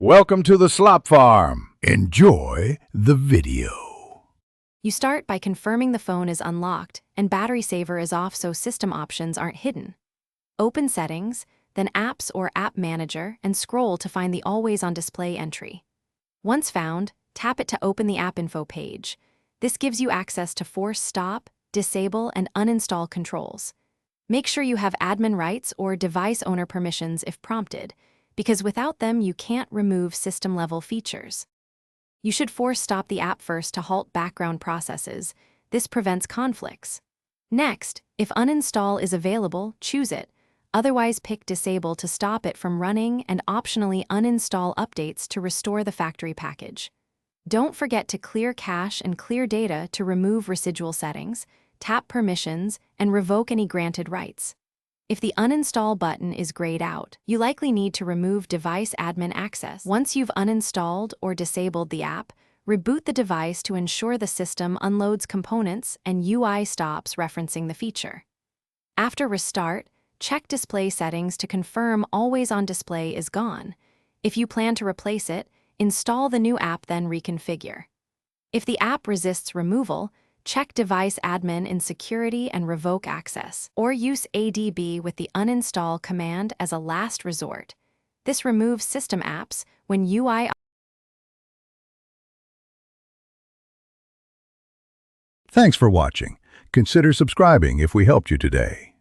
Welcome to the Slop Farm. Enjoy the video. You start by confirming the phone is unlocked and battery saver is off so system options aren't hidden. Open Settings, then Apps or App Manager, and scroll to find the Always on Display entry. Once found, tap it to open the App Info page. This gives you access to force stop, disable, and uninstall controls. Make sure you have admin rights or device owner permissions if prompted, because without them you can't remove system-level features. You should force stop the app first to halt background processes. This prevents conflicts. Next, if uninstall is available, choose it. Otherwise, pick disable to stop it from running and optionally uninstall updates to restore the factory package. Don't forget to clear cache and clear data to remove residual settings, tap permissions, and revoke any granted rights. If the uninstall button is grayed out, you likely need to remove device admin access. Once you've uninstalled or disabled the app, reboot the device to ensure the system unloads components and UI stops referencing the feature. After restart, check display settings to confirm Always on Display is gone. If you plan to replace it, install the new app, then reconfigure. If the app resists removal, check device admin in security and revoke access, or use ADB with the uninstall command as a last resort. This removes system apps when UI. Thanks for watching. Consider subscribing if we helped you today.